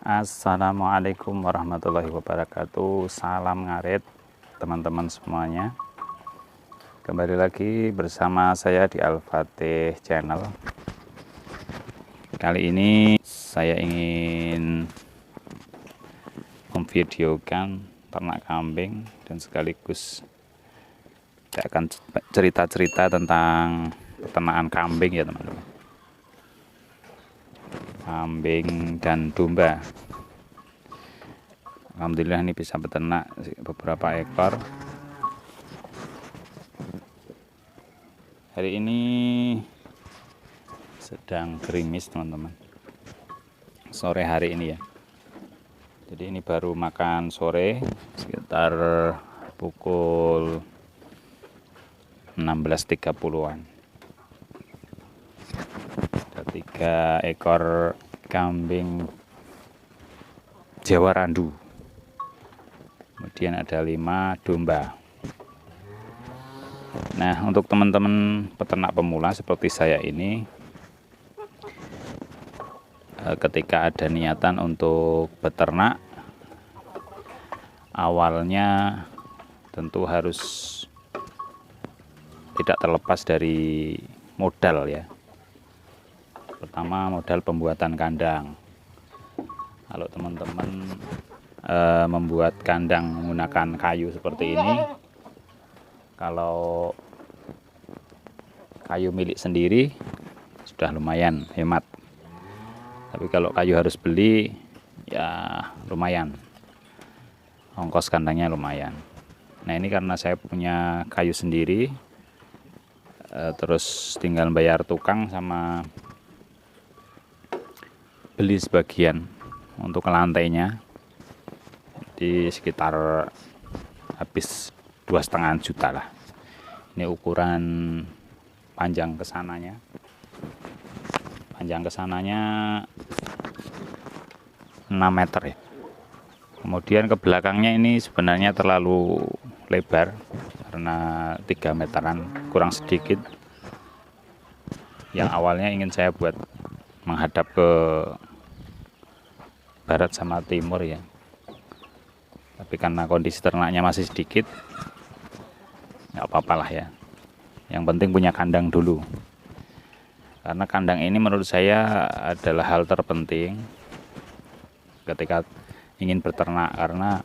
Assalamualaikum warahmatullahi wabarakatuh. Salam ngarit teman-teman semuanya. Kembali lagi bersama saya di Al-Fatih Channel. Kali ini saya ingin memvideokan ternak kambing dan sekaligus saya akan cerita-cerita tentang peternakan kambing ya teman-teman. Kambing dan domba. Alhamdulillah ini bisa beternak beberapa ekor. Hari ini sedang gerimis teman-teman, sore hari ini ya. Jadi ini baru makan sore sekitar pukul 16.30-an. Ada 3 ekor kambing Jawa Randu, kemudian ada 5 domba. Nah, untuk teman-teman peternak pemula seperti saya ini, ketika ada niatan untuk beternak, awalnya tentu harus tidak terlepas dari modal ya. Pertama, modal pembuatan kandang. Kalau teman-teman membuat kandang menggunakan kayu seperti ini, kalau kayu milik sendiri sudah lumayan hemat. Tapi kalau kayu harus beli, ya lumayan, ongkos kandangnya lumayan. Nah, ini karena saya punya kayu sendiri, terus tinggal bayar tukang sama beli sebagian untuk lantainya, di sekitar habis 2,5 juta lah. Ini ukuran panjang kesananya, panjang kesananya 6 meter ya. Kemudian ke belakangnya ini sebenarnya terlalu lebar karena 3 meteran kurang sedikit. Yang awalnya ingin saya buat menghadap ke barat sama timur ya, tapi karena kondisi ternaknya masih sedikit, nggak apa-apa lah ya. Yang penting punya kandang dulu, karena kandang ini menurut saya adalah hal terpenting ketika ingin beternak, karena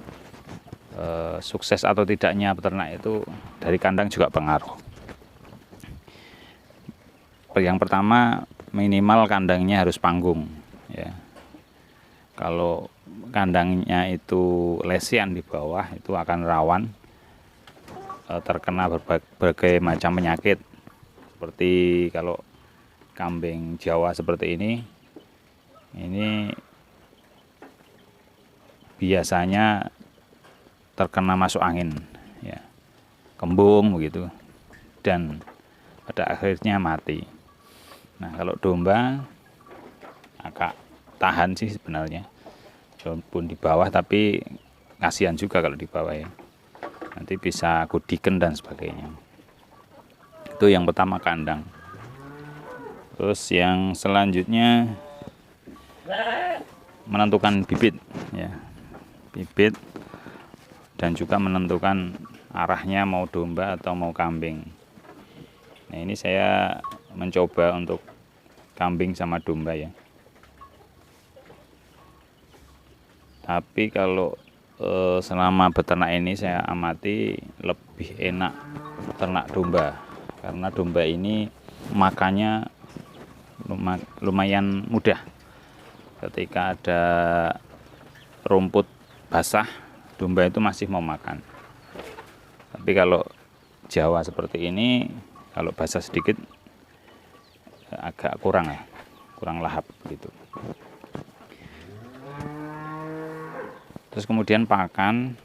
sukses atau tidaknya beternak itu dari kandang juga pengaruh. Yang pertama, minimal kandangnya harus panggung ya. Kalau kandangnya itu lesian di bawah, itu akan rawan terkena berbagai macam penyakit. Seperti kalau kambing Jawa seperti ini biasanya terkena masuk angin ya, kembung begitu, dan pada akhirnya mati. Nah, kalau domba agak tahan sih sebenarnya, walaupun di bawah, tapi kasihan juga kalau di bawah ya, nanti bisa gudiken dan sebagainya. Itu yang pertama, kandang. Terus yang selanjutnya menentukan bibit ya, bibit, dan juga menentukan arahnya mau domba atau mau kambing. Nah, ini saya mencoba untuk kambing sama domba ya. Tapi kalau selama beternak ini saya amati lebih enak ternak domba, karena domba ini makannya lumayan mudah. Ketika ada rumput basah, domba itu masih mau makan. Tapi kalau Jawa seperti ini, kalau basah sedikit agak kurang ya, kurang lahap gitu. Terus kemudian pakan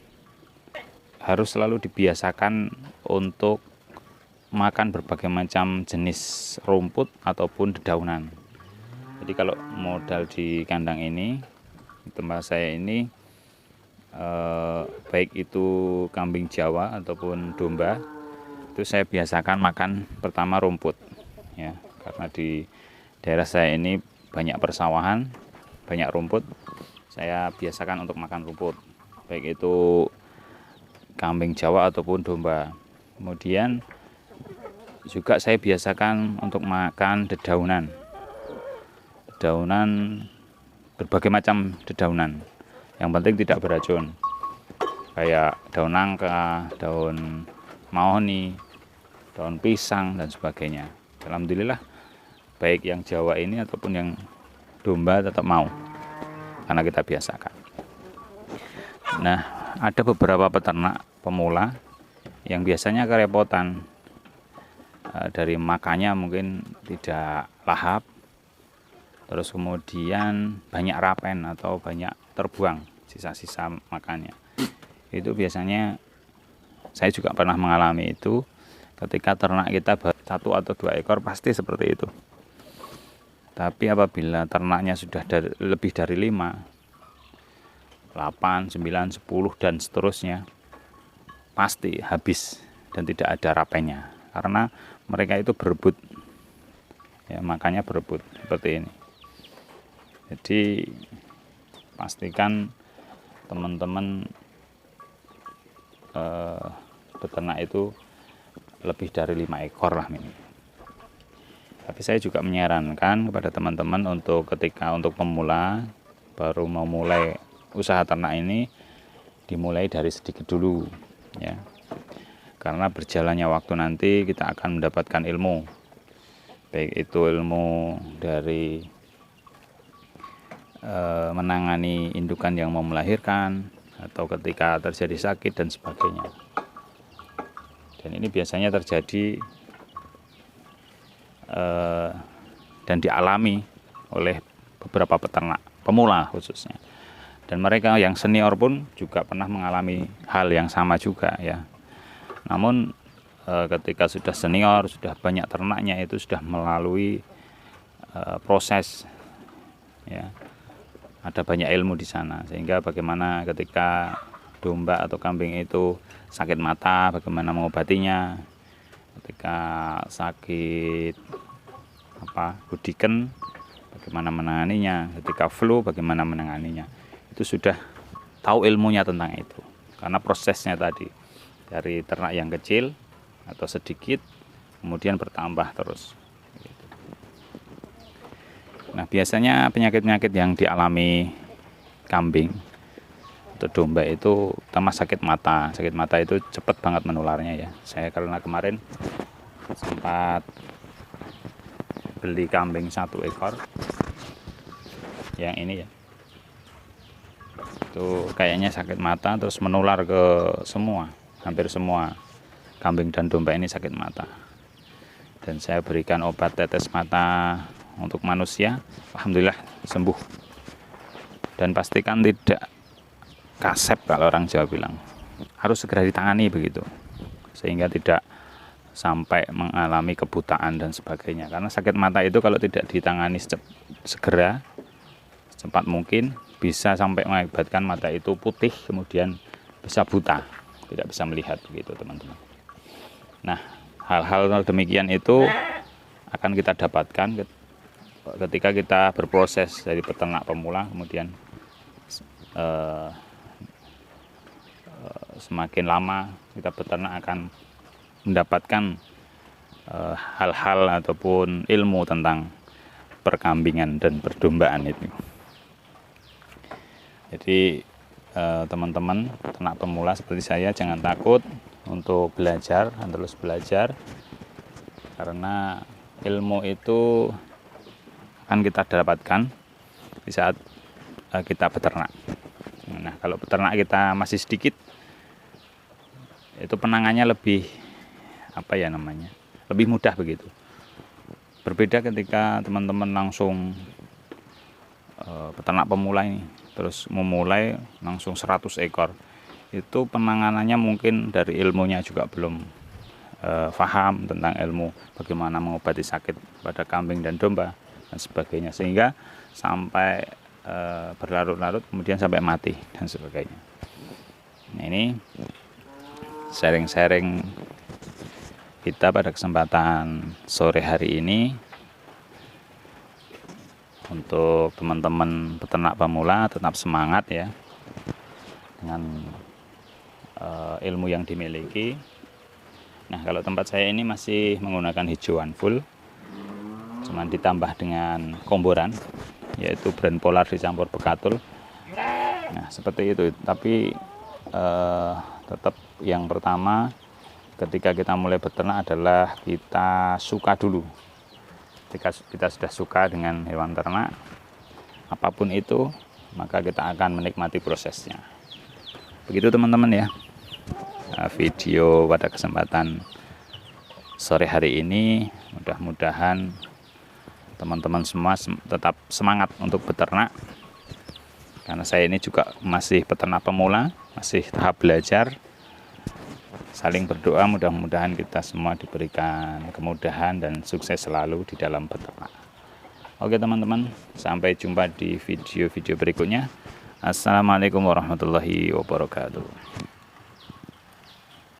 harus selalu dibiasakan untuk makan berbagai macam jenis rumput ataupun dedaunan. Jadi kalau modal di kandang ini, di tempat saya ini, baik itu kambing Jawa ataupun domba, itu saya biasakan makan pertama rumput ya, karena di daerah saya ini banyak persawahan, banyak rumput, saya biasakan untuk makan rumput, baik itu kambing Jawa ataupun domba. Kemudian juga saya biasakan untuk makan dedaunan, berbagai macam dedaunan, yang penting tidak beracun, kayak daun nangka, daun mahoni, daun pisang dan sebagainya. Alhamdulillah baik yang Jawa ini ataupun yang domba tetap mau, karena kita biasakan. Nah, ada beberapa peternak pemula yang biasanya kerepotan dari makannya mungkin tidak lahap, terus kemudian banyak rapen atau banyak terbuang sisa-sisa makannya. Itu biasanya saya juga pernah mengalami itu ketika ternak kita 1 atau 2 ekor, pasti seperti itu. Tapi apabila ternaknya sudah lebih dari 5, 8, 9, 10 dan seterusnya, pasti habis dan tidak ada rapennya, karena mereka itu berebut ya, makanya berebut seperti ini. Jadi pastikan teman-teman beternak itu lebih dari 5 ekor lah minimal. Tapi saya juga menyarankan kepada teman-teman untuk ketika untuk pemula baru mau mulai usaha ternak ini, dimulai dari sedikit dulu ya. Karena berjalannya waktu nanti kita akan mendapatkan ilmu, baik itu ilmu dari menangani indukan yang mau melahirkan, atau ketika terjadi sakit dan sebagainya. Dan ini biasanya terjadi dan dialami oleh beberapa peternak pemula khususnya. Dan mereka yang senior pun juga pernah mengalami hal yang sama juga ya. Namun ketika sudah senior, sudah banyak ternaknya, itu sudah melalui proses ya. Ada banyak ilmu di sana, sehingga bagaimana ketika domba atau kambing itu sakit mata, bagaimana mengobatinya, ketika sakit gudiken, bagaimana menanganinya, ketika flu, bagaimana menanganinya. Itu sudah tahu ilmunya tentang itu, karena prosesnya tadi dari ternak yang kecil atau sedikit kemudian bertambah terus. Nah, biasanya penyakit-penyakit yang dialami kambing atau domba itu pertama sakit mata. Sakit mata itu cepat banget menularnya ya. Saya karena kemarin sempat beli kambing 1 ekor yang ini ya, itu kayaknya sakit mata terus menular ke semua, hampir semua kambing dan domba ini sakit mata. Dan saya berikan obat tetes mata untuk manusia, alhamdulillah sembuh. Dan pastikan tidak kasep, kalau orang Jawa bilang, harus segera ditangani begitu, sehingga tidak sampai mengalami kebutaan dan sebagainya. Karena sakit mata itu kalau tidak ditangani segera, secepat mungkin, bisa sampai mengakibatkan mata itu putih, kemudian bisa buta, tidak bisa melihat begitu teman-teman. Nah, hal-hal demikian itu akan kita dapatkan ketika kita berproses dari peternak pemula, kemudian semakin lama kita beternak akan mendapatkan hal-hal ataupun ilmu tentang perkambingan dan perdombaan itu. Jadi teman-teman ternak pemula seperti saya jangan takut untuk belajar dan terus belajar, karena ilmu itu akan kita dapatkan di saat kita beternak. Nah, kalau beternak kita masih sedikit, itu penangannya lebih lebih mudah begitu. Berbeda ketika teman-teman langsung peternak pemula ini terus memulai langsung 100 ekor, itu penanganannya mungkin dari ilmunya juga belum paham tentang ilmu bagaimana mengobati sakit pada kambing dan domba dan sebagainya, sehingga sampai berlarut-larut kemudian sampai mati dan sebagainya. Nah, ini sharing-sharing kita pada kesempatan sore hari ini. Untuk teman-teman peternak pemula tetap semangat ya dengan ilmu yang dimiliki. Nah, kalau tempat saya ini masih menggunakan hijauan full, cuman ditambah dengan komboran, yaitu brand Polar dicampur Bekatul. Nah, seperti itu. Tapi tetap yang pertama ketika kita mulai beternak adalah kita suka dulu. Ketika kita sudah suka dengan hewan ternak, apapun itu, maka kita akan menikmati prosesnya. Begitu teman-teman ya, video pada kesempatan sore hari ini. Mudah-mudahan teman-teman semua tetap semangat untuk beternak, karena saya ini juga masih peternak pemula, masih tahap belajar. Saling berdoa, mudah-mudahan kita semua diberikan kemudahan dan sukses selalu di dalam beternak. Oke teman-teman, sampai jumpa di video-video berikutnya. Assalamualaikum warahmatullahi wabarakatuh.